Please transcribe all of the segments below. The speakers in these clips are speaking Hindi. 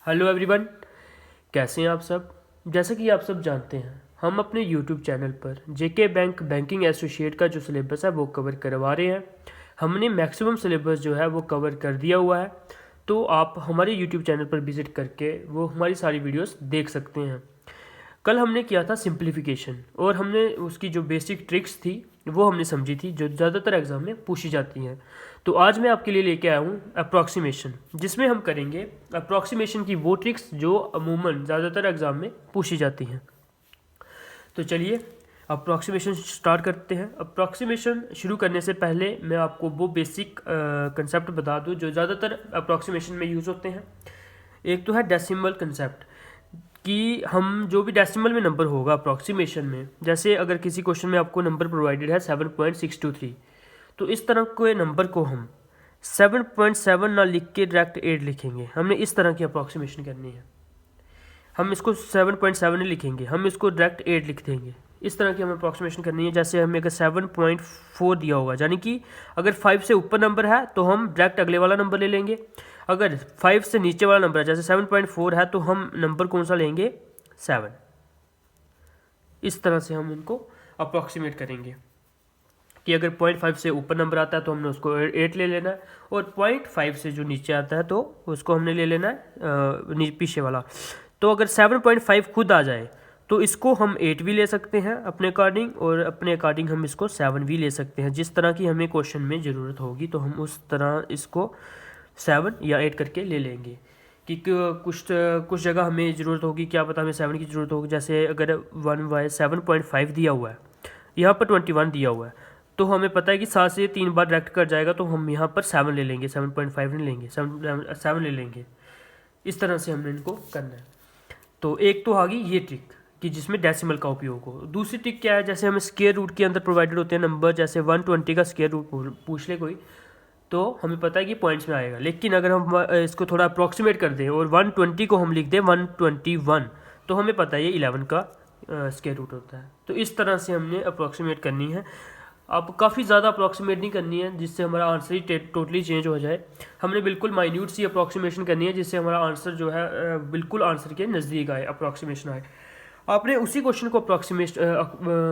हेलो एवरीवन, कैसे हैं आप सब। जैसा कि आप सब जानते हैं, हम अपने यूट्यूब चैनल पर जेके बैंक बैंकिंग एसोसिएट का जो सिलेबस है वो कवर करवा रहे हैं। हमने मैक्सिमम सिलेबस जो है वो कवर कर दिया हुआ है, तो आप हमारे यूट्यूब चैनल पर विज़िट करके वो हमारी सारी वीडियोस देख सकते हैं। कल हमने किया था सिंप्लीफिकेशन और हमने उसकी जो बेसिक ट्रिक्स थी वो हमने समझी थी, जो ज़्यादातर एग्जाम में पूछी जाती हैं। तो आज मैं आपके लिए लेके आया हूँ अप्रॉक्सीमेशन, जिसमें हम करेंगे अप्रॉक्सीमेशन की वो ट्रिक्स जो अमूमन ज़्यादातर एग्जाम में पूछी जाती हैं। तो चलिए अप्रॉक्सीमेशन स्टार्ट करते हैं। अप्रॉक्सीमेशन शुरू करने से पहले मैं आपको वो बेसिक कंसेप्ट बता दूं जो ज़्यादातर अप्रॉक्सीमेशन में यूज़ होते हैं। एक तो है डेसिमल कंसेप्ट, कि हम जो भी डेसिमल में नंबर होगा अप्रॉक्सीमेशन में, जैसे अगर किसी क्वेश्चन में आपको नंबर प्रोवाइडेड है 7.623, तो इस तरह के नंबर को हम 7.7 ना लिख के डायरेक्ट 8 लिखेंगे। हमने इस तरह की अप्रॉक्सीमेशन करनी है। हम इसको 7.7 नहीं लिखेंगे, हम इसको डायरेक्ट 8 लिख देंगे। इस तरह की हमें अप्रॉक्सीमेशन करनी है। जैसे हमें अगर 7.4 दिया होगा, यानी कि अगर 5 से ऊपर नंबर है तो हम डायरेक्ट अगले वाला नंबर ले लेंगे। अगर 5 से नीचे वाला नंबर है, जैसे 7.4 है, तो हम नंबर कौन सा लेंगे? 7। इस तरह से हम इनको अप्रॉक्सीमेट करेंगे कि अगर 0.5 से ऊपर नंबर आता है तो हमने उसको 8 ले लेना है, और 0.5 से जो नीचे आता है तो उसको हमने ले लेना है पीछे वाला। तो अगर 7.5 खुद आ जाए तो इसको हम 8 भी ले सकते हैं अपने अकॉर्डिंग, और अपने अकॉर्डिंग हम इसको 7 भी ले सकते हैं। जिस तरह की हमें क्वेश्चन में ज़रूरत होगी तो हम उस तरह इसको 7 या 8 करके ले लेंगे। कि कुछ जगह हमें ज़रूरत होगी, क्या पता हमें 7 की ज़रूरत होगी। जैसे अगर 7.5 दिया हुआ है, यहाँ पर 21 दिया हुआ है, तो हमें पता है कि 7 से 3 बार डायरेक्ट कर जाएगा, तो हम यहाँ पर 7 ले लेंगे, 7.5 नहीं लेंगे, 7 ले लेंगे। इस तरह से हमने इनको करना है। तो एक तो आ गई ये ट्रिक कि जिसमें डेसिमल का उपयोग हो। दूसरी ट्रिक क्या है, जैसे हमें स्क्वायर रूट के अंदर प्रोवाइडेड होते हैं नंबर, जैसे 120 का स्क्वायर रूट पूछ ले कोई, तो हमें पता है कि पॉइंट्स में आएगा। लेकिन अगर हम इसको थोड़ा अप्रॉक्सीमेट कर दें और 120 को हम लिख दें 121, तो हमें पता है ये 11 का स्क्वायर रूट होता है। तो इस तरह से हमने अप्रॉक्सीमेट करनी है। अब काफ़ी ज़्यादा अप्रॉक्सीमेट नहीं करनी है जिससे हमारा आंसर ही टोटली चेंज हो जाए। हमने बिल्कुल माइन्यूट सी अप्रॉक्सीमेशन करनी है जिससे हमारा आंसर जो है बिल्कुल आंसर के नज़दीक आए, अप्रॉक्सीमेशन आए। आपने उसी क्वेश्चन को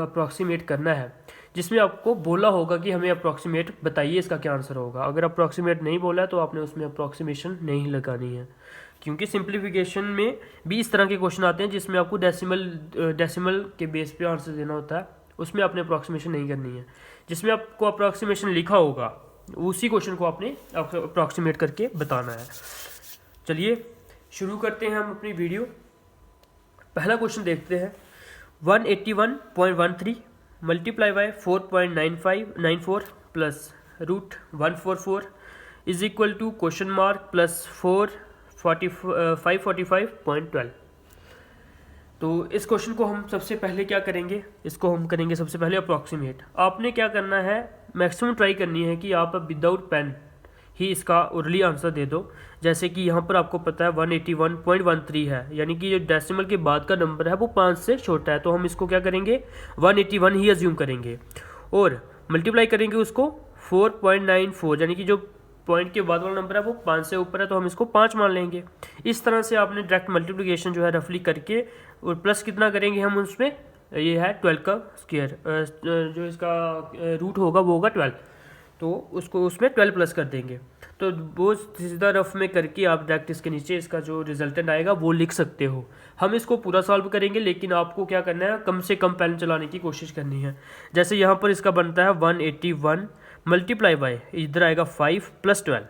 अप्रॉक्सीमेट करना है जिसमें आपको बोला होगा कि हमें अप्रॉक्सीमेट बताइए इसका क्या आंसर होगा। अगर अप्रॉक्सीमेट नहीं बोला है तो आपने उसमें अप्रॉक्सीमेशन नहीं लगानी है, क्योंकि सिंप्लीफिकेशन में भी इस तरह के क्वेश्चन आते हैं जिसमें आपको डेसिमल के बेस पे आंसर देना होता है। उसमें आपने अप्रॉक्सीमेशन नहीं करनी है। जिसमें आपको अप्रॉक्सीमेशन लिखा होगा उसी क्वेश्चन को आपने अप्रॉक्सीमेट करके बताना है। चलिए शुरू करते हैं हम अपनी वीडियो। पहला क्वेश्चन देखते हैं। 181.13 multiply by 4.9594 plus root 144 is equal to question mark plus 545.12। तो इस क्वेश्चन को हम सबसे पहले क्या करेंगे, इसको हम करेंगे सबसे पहले अप्रॉक्सीमेट। आपने क्या करना है, मैक्सिमम ट्राई करनी है कि आप विदाउट पेन ही इसका ओरली आंसर दे दो। जैसे कि यहाँ पर आपको पता है 181.13 है, यानी कि जो डेसिमल के बाद का नंबर है वो 5 से छोटा है, तो हम इसको क्या करेंगे 181 ही अज्यूम करेंगे और मल्टीप्लाई करेंगे उसको 4.94, यानी कि जो पॉइंट के बाद वाला नंबर है वो 5 से ऊपर है तो हम इसको 5 मान लेंगे। इस तरह से आपने डायरेक्ट मल्टीप्लिकेशन जो है रफली करके, और प्लस कितना करेंगे हम उसमें, ये है 12 का स्क्वायर, जो इसका रूट होगा वो होगा 12, तो उसको उसमें 12 प्लस कर देंगे। तो वो सीधा रफ में करके आप डायरेक्ट इसके नीचे इसका जो रिजल्टेंट आएगा वो लिख सकते हो। हम इसको पूरा सॉल्व करेंगे, लेकिन आपको क्या करना है, कम से कम पेन चलाने की कोशिश करनी है। जैसे यहाँ पर इसका बनता है 181 मल्टीप्लाई बाय, इधर आएगा 5 प्लस 12,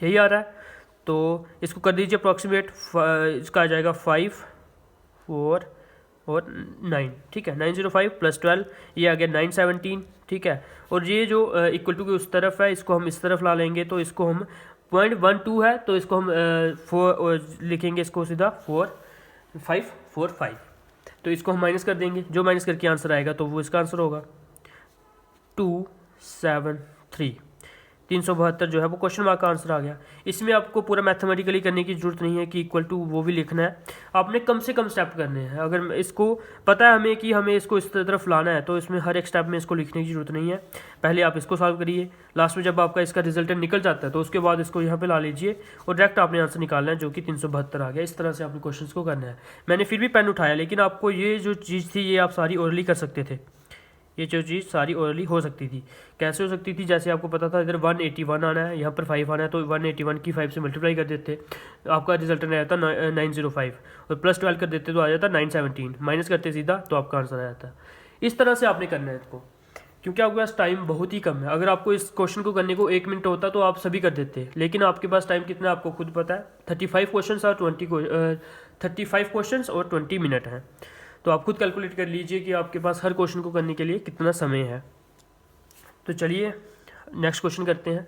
यही आ रहा है। तो इसको कर दीजिए अप्रॉक्सीमेट, इसका आ जाएगा 5 4 और 9, ठीक है। 905 प्लस 12, ये आ गया 917, ठीक है। और ये जो इक्वल टू की उस तरफ है, इसको हम इस तरफ ला लेंगे, तो इसको हम 0.12 है तो इसको हम 4 लिखेंगे, इसको सीधा 4545, तो इसको हम माइनस कर देंगे। जो माइनस करके आंसर आएगा तो वो इसका आंसर होगा 273। 372 जो है वो क्वेश्चन मार्क का आंसर आ गया। इसमें आपको पूरा मैथमेटिकली करने की जरूरत नहीं है कि इक्वल टू वो भी लिखना है, आपने कम से कम स्टेप करने हैं। अगर इसको पता है हमें कि हमें इसको इस तरफ लाना है तो इसमें हर एक स्टेप में इसको लिखने की जरूरत नहीं है। पहले आप इसको सॉल्व करिए, लास्ट में जब आपका इसका रिजल्टेंट निकल जाता है तो उसके बाद इसको यहाँ पे ला लीजिए और डायरेक्ट आपने आंसर निकालना है जो कि 372 आ गया। इस तरह से आपने क्वेश्चन को करना है। मैंने फिर भी पेन उठाया, लेकिन आपको ये जो चीज़ थी ये आप सारी ओरली कर सकते थे। ये जो चीज़ सारी ओरली हो सकती थी। कैसे हो सकती थी? जैसे आपको पता था इधर 181 आना है, यहाँ पर 5 आना है, तो 181 की 5 से मल्टीप्लाई कर देते, आपका रिजल्ट आया था 905 और प्लस 12 कर देते तो आ जाता 917, माइनस करते सीधा तो आपका आंसर आ जाता। इस तरह से आपने करना है इसको, क्योंकि आपके पास टाइम बहुत ही कम है। अगर आपको इस क्वेश्चन को करने को 1 मिनट होता तो आप सभी कर देते, लेकिन आपके पास टाइम कितना है आपको खुद पता है। 35 क्वेश्चन और 20 मिनट हैं, तो आप खुद कैलकुलेट कर लीजिए कि आपके पास हर क्वेश्चन को करने के लिए कितना समय है। तो चलिए नेक्स्ट क्वेश्चन करते हैं।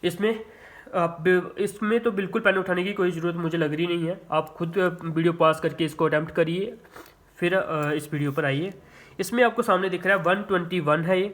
इसमें तो बिल्कुल पेन उठाने की कोई ज़रूरत मुझे लग रही नहीं है। आप खुद वीडियो पॉज करके इसको अटैम्प्ट करिए, फिर इस वीडियो पर आइए। इसमें आपको सामने दिख रहा है 121 है ये,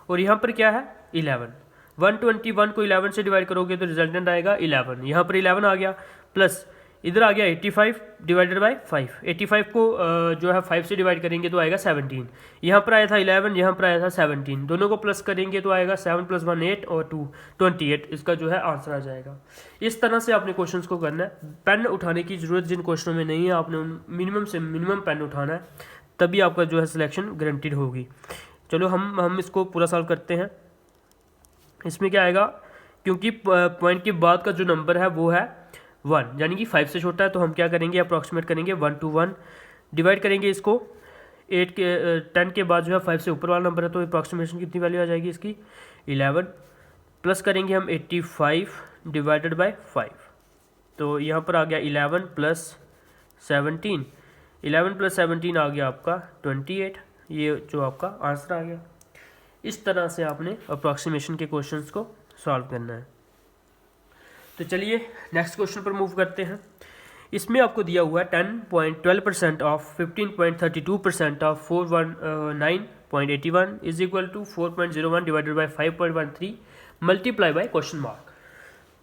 और यहाँ पर क्या है 11। 121 को 11 से डिवाइड करोगे तो रिजल्टेंट आएगा 11। यहाँ पर 11 आ गया, प्लस इधर आ गया 85 डिवाइडेड बाय 5। 85 को जो है 5 से डिवाइड करेंगे तो आएगा 17। यहाँ पर आया था 11, यहाँ पर आया था 17, दोनों को प्लस करेंगे तो आएगा 7 + 1 8 और 2 28। इसका जो है आंसर आ जाएगा। इस तरह से आपने क्वेश्चंस को करना है। पेन उठाने की ज़रूरत जिन क्वेश्चनों में नहीं है, आपने मिनिमम से मिनिमम पेन उठाना है, तभी आपका जो है सिलेक्शन गारंटीड होगी। चलो हम इसको पूरा सॉल्व करते हैं। इसमें क्या आएगा, क्योंकि पॉइंट के बाद का जो नंबर है वो है 1, यानी कि 5 से छोटा है, तो हम क्या करेंगे अप्रॉक्सीमेट करेंगे 1 to 1 डिवाइड करेंगे इसको 10 के बाद जो है 5 से ऊपर वाला नंबर है, तो अप्रॉक्सीमेशन कितनी वैल्यू आ जाएगी इसकी 11। प्लस करेंगे हम 85 डिवाइडेड बाय 5, तो यहाँ पर आ गया 11 + 17। 11 + 17 आ गया आपका 28। ये जो आपका आंसर आ गया। इस तरह से आपने अप्रॉक्सीमेशन के क्वेश्चंस को सॉल्व करना है। तो चलिए नेक्स्ट क्वेश्चन पर मूव करते हैं। इसमें आपको दिया हुआ है 10.12% of 15.32% of 419.81 is equal to 4.01 divided by 5.13 multiply by question mark.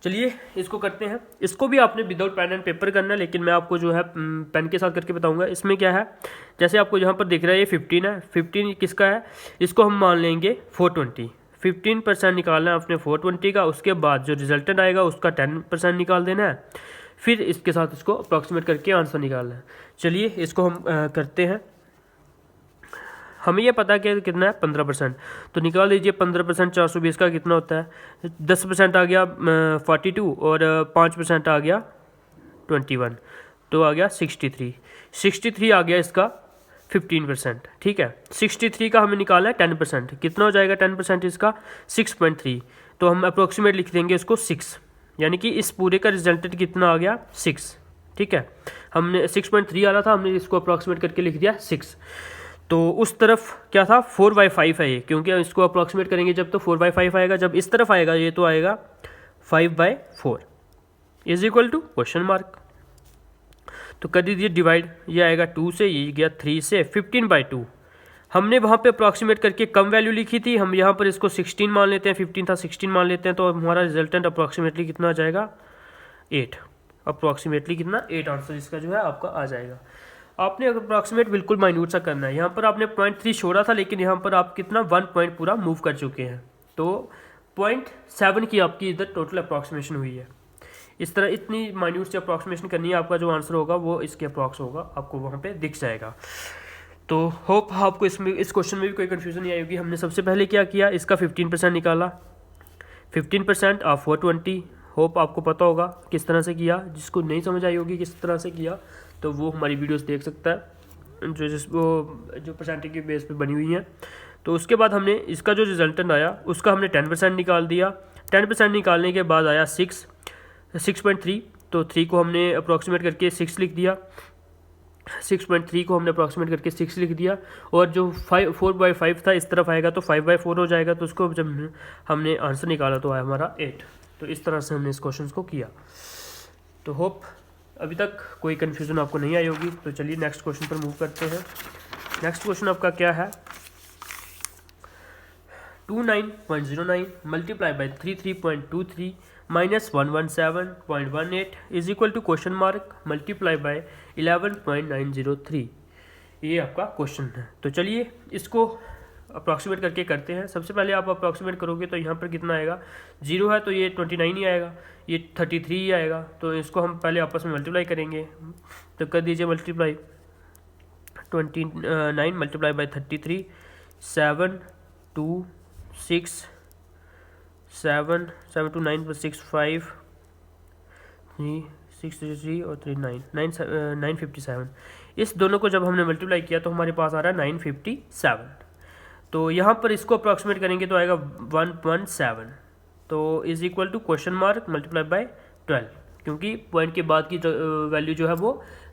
चलिए इसको करते हैं। इसको भी आपने विदाउट पेन एंड पेपर करना है, लेकिन मैं आपको जो है पेन के साथ करके बताऊंगा। इसमें क्या है, जैसे आपको यहाँ पर दिख रहा है ये 15 है, 15 किसका है, इसको हम मान लेंगे 420। 15% निकालना है अपने 420 का, उसके बाद जो रिजल्टेंट आएगा उसका 10% निकाल देना है, फिर इसके साथ इसको अप्रॉक्सीमेट करके आंसर निकालना है। चलिए इसको हम करते हैं। हमें यह पता है कि कितना है 15%, तो निकाल लीजिए 15% 420 का कितना होता है, 10% आ गया 42 और 5% आ गया 21, तो आ गया 63 आ गया इसका 15%। ठीक है, 63 का हमें निकालना है 10%, कितना हो जाएगा 10% इसका 6.3, तो हम अप्रोक्सीमेट लिख देंगे इसको 6, यानी कि इस पूरे का रिजल्टेंट कितना आ गया 6। ठीक है, हमने 6.3 आ रहा था, हमने इसको अप्रोक्सीमेट करके लिख दिया 6। तो उस तरफ क्या था 4/5 है ये, क्योंकि इसको अप्रोक्सीमेट करेंगे जब तो 4/5 आएगा, जब इस तरफ आएगा ये तो आएगा 5/4 is equal to question mark. तो कर दीजिए डिवाइड, ये आएगा 2 से, ये गया 3 से, 15/2। हमने वहाँ पे अप्रॉक्सीमेट करके कम वैल्यू लिखी थी, हम यहाँ पर इसको 16 मान लेते हैं, 15 था 16 मान लेते हैं, तो हमारा रिजल्टेंट अप्रॉक्सीमेटली कितना आ जाएगा 8। अप्रॉक्सीमेटली कितना 8 आंसर इसका जो है आपका आ जाएगा। आपने अप्रॉक्सीमेट बिल्कुल माइन्यूट सा करना है। यहाँ पर आपने 0.3 छोड़ा था, लेकिन यहाँ पर आप कितना 1 पॉइंट पूरा मूव कर चुके हैं, तो 0.7 की आपकी इधर टोटल अप्रॉक्सीमेशन हुई है। इस तरह इतनी माइन्यूट से अप्रॉक्सीमेशन करनी है, आपका जो आंसर होगा वो इसके अप्रॉक्स होगा, आपको वहाँ पे दिख जाएगा। तो होप आपको इस क्वेश्चन में भी कोई कन्फ्यूजन नहीं आई होगी। हमने सबसे पहले क्या किया, इसका 15% निकाला, 15% ऑफ 420। होप आपको पता होगा किस तरह से किया, जिसको नहीं समझ आई होगी किस तरह से किया तो वो हमारी वीडियोस देख सकता है, जो परसेंटेज के बेस पे बनी हुई हैं। तो उसके बाद हमने इसका जो रिजल्टेंट आया उसका हमने 10% निकाल दिया। 10% निकालने के बाद आया 6.3, तो 3 को हमने अप्रॉक्सीमेट करके 6 लिख दिया, 6.3 को हमने अप्रॉक्सीमेट करके 6 लिख दिया, और जो 4/5 था इस तरफ आएगा तो 5/4 हो जाएगा, तो उसको जब हमने आंसर निकाला तो आया हमारा 8। तो इस तरह से हमने इस क्वेश्चन को किया। तो होप अभी तक कोई कन्फ्यूज़न आपको नहीं आई होगी। तो चलिए नेक्स्ट क्वेश्चन पर मूव करते हैं। नेक्स्ट क्वेश्चन आपका क्या है, 29.09 multiply by 33.23 minus 117.18 is equal to question mark multiply by 11.903। ये आपका क्वेश्चन है। तो चलिए इसको अप्रॉक्सीमेट करके करते हैं। सबसे पहले आप अप्रॉक्सीमेट करोगे तो यहाँ पर कितना आएगा, 0 है तो ये 29 ही आएगा, ये 33 ही आएगा। तो इसको हम पहले आपस में मल्टीप्लाई करेंगे। तो कर दीजिए मल्टीप्लाई, 29 मल्टीप्लाई बाई 33, 7 2 6 7 7 2 9 + 6 5 3 6 3 और 3 957। इस दोनों को जब हमने मल्टीप्लाई किया तो हमारे पास आ रहा है 957। तो यहाँ पर इसको अप्रॉक्सीमेट करेंगे तो आएगा 117। तो is equal to question mark multiply by 12, क्योंकि पॉइंट के बाद की वैल्यू जो है वो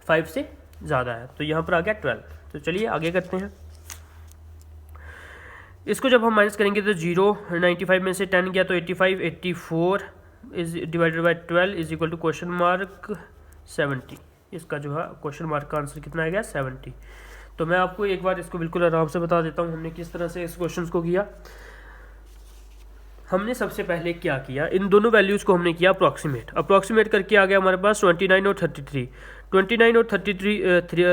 5 से ज़्यादा है। तो यहाँ पर आ गया 12। तो चलिए आगे करते हैं। इसको जब हम माइनस करेंगे तो 0, 95 में से 10 गया तो 85, 84 is divided by 12 is equal to question mark 70। इसका जो है क्वेश्चन मार्क का आंसर कितना आएगा, 70। तो मैं आपको एक बार इसको बिल्कुल आराम से बता देता हूँ हमने किस तरह से इस क्वेश्चन को किया। हमने सबसे पहले क्या किया, इन दोनों वैल्यूज़ को हमने किया अप्रॉक्सीमेट करके आ गया हमारे पास 29 और 33। 29 और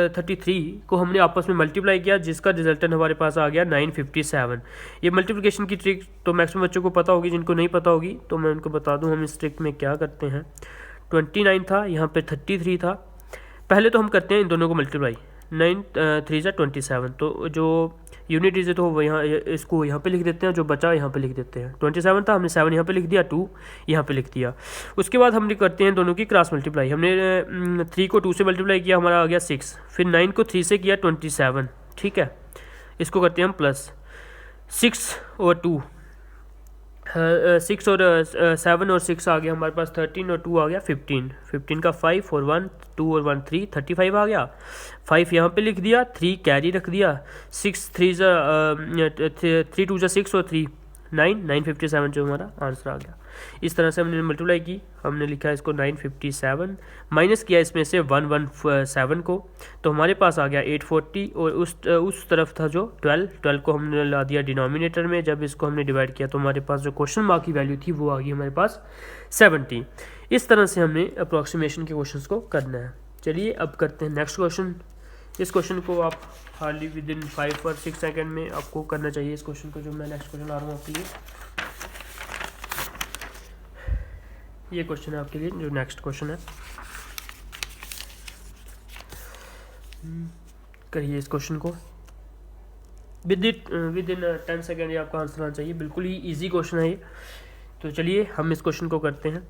33 को हमने आपस में मल्टीप्लाई किया, जिसका रिजल्टेंट हमारे पास आ गया 957। ये मल्टीप्लिकेशन की ट्रिक तो मैक्सिमम बच्चों को पता होगी, जिनको नहीं पता होगी तो मैं उनको बता दूं हम इस ट्रिक में क्या करते हैं। 29 था, यहाँ पे 33 था। पहले तो हम करते हैं इन दोनों को मल्टीप्लाई, 9 3 = 27। तो जो यूनिट डिजिट हो वो यहाँ, इसको यहाँ पे लिख देते हैं, जो बचा यहाँ पे लिख देते हैं। 27 था, हमने 7 यहाँ पे लिख दिया, 2 यहाँ पे लिख दिया। उसके बाद हमने करते हैं दोनों की क्रॉस मल्टीप्लाई। हमने 3 को 2 से मल्टीप्लाई किया, हमारा आ गया 6। फिर 9 को 3 से किया, 27। ठीक है, इसको करते हैं हम प्लस 6 और 2, 6 और 7 और 6 आ गया हमारे पास 13 और 2 आ गया 15। 15 का 5 और 1 2 और 1 3, 35 आ गया। 5 यहाँ पे लिख दिया, 3 कैरी रख दिया। 6 3 2 6 और 3 957 जो हमारा आंसर आ गया। इस तरह से हमने मल्टीप्लाई की, हमने लिखा इसको 957, माइनस किया इसमें से 117 को, तो हमारे पास आ गया 840। और उस तरफ था जो 12 को हमने ला दिया डिनोमिनेटर में। जब इसको हमने डिवाइड किया तो हमारे पास जो क्वेश्चन मार्क की वैल्यू थी वो आ गई हमारे पास 70। इस तरह से हमने अप्रॉक्सीमेशन के क्वेश्चन को करना है। चलिए अब करते हैं नेक्स्ट क्वेश्चन। इस क्वेश्चन को आप हार्डली विद इन 5 और 6 सेकेंड में आपको करना चाहिए इस क्वेश्चन को, जो मैं नेक्स्ट क्वेश्चन ला रहा हूँ आपके लिए। ये क्वेश्चन है आपके लिए, जो नेक्स्ट क्वेश्चन है। करिए इस क्वेश्चन को, विद इन 10 सेकेंड ये आपका आंसर आना चाहिए। बिल्कुल ही इजी क्वेश्चन है ये। तो चलिए हम इस क्वेश्चन को करते हैं।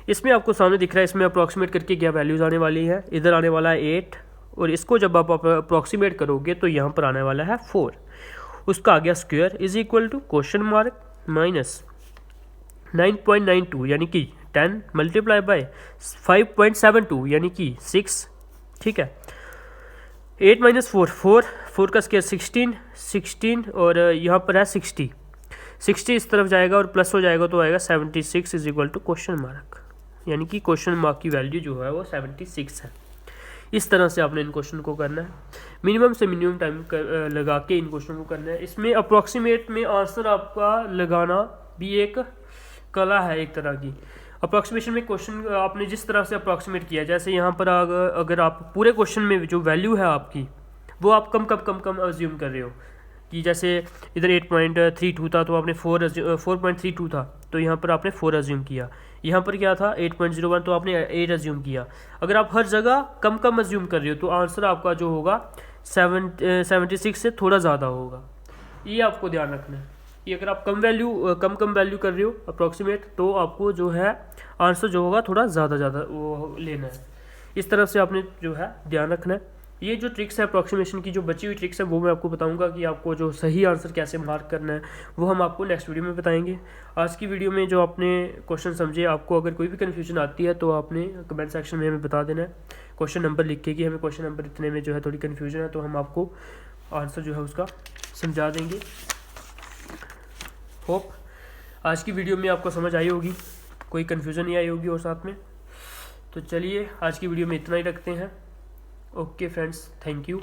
इसमें आपको सामने दिख रहा है, इसमें अप्रॉक्सीमेट करके क्या वैल्यूज़ आने वाली है। इधर आने वाला है 8, और इसको जब आप अप्रॉक्सीमेट करोगे तो यहाँ पर आने वाला है 4। उसका आ गया square is equal to question mark minus 9.92 यानी कि 10 मल्टीप्लाई बाय 5.72 यानी कि 6। ठीक है, 8 - 4 का स्क्वायर 16 और यहाँ पर है 60 इस तरफ जाएगा और प्लस हो जाएगा तो आएगा 76 is equal to question mark, यानी कि क्वेश्चन मार्क की वैल्यू जो है वो 76 है। इस तरह से आपने इन क्वेश्चन को करना है, मिनिमम से मिनिमम टाइम लगा के इन क्वेश्चन को करना है। इसमें अप्रॉक्सीमेट में आंसर आपका लगाना भी एक कला है एक तरह की। अप्रॉक्सीमेशन में क्वेश्चन आपने जिस तरह से अप्रॉक्सीमेट किया, जैसे यहाँ पर अगर आप पूरे क्वेश्चन में जो वैल्यू है आपकी वो आप कम अज्यूम कर रहे हो, कि जैसे इधर 8.32 था तो आपने 4.32 था तो यहाँ पर आपने 4 अज्यूम किया। यहाँ पर क्या था 8.01 तो आपने 8 अज्यूम किया। अगर आप हर जगह कम अज्यूम कर रहे हो तो आंसर आपका जो होगा 76 से थोड़ा ज़्यादा होगा। ये आपको ध्यान रखना है कि अगर आप कम वैल्यू कर रहे हो अप्रॉक्सीमेट, तो आपको जो है आंसर जो होगा थोड़ा ज़्यादा वो लेना है। इस तरफ से आपने जो है ध्यान रखना है। ये जो ट्रिक्स है अप्रॉक्सीमेशन की, जो बची हुई ट्रिक्स है वो मैं आपको बताऊंगा कि आपको जो सही आंसर कैसे मार्क करना है वो हम आपको नेक्स्ट वीडियो में बताएंगे। आज की वीडियो में जो आपने क्वेश्चन समझे, आपको अगर कोई भी कन्फ्यूजन आती है तो आपने कमेंट सेक्शन में हमें बता देना है, क्वेश्चन नंबर लिख के कि हमें क्वेश्चन नंबर इतने में जो है थोड़ी कन्फ्यूजन है, तो हम आपको आंसर जो है उसका समझा देंगे। होप आज की वीडियो में आपको समझ आई होगी, कोई कन्फ्यूज़न नहीं आई होगी और साथ में। तो चलिए आज की वीडियो में इतना ही रखते हैं। Okay friends, thank you.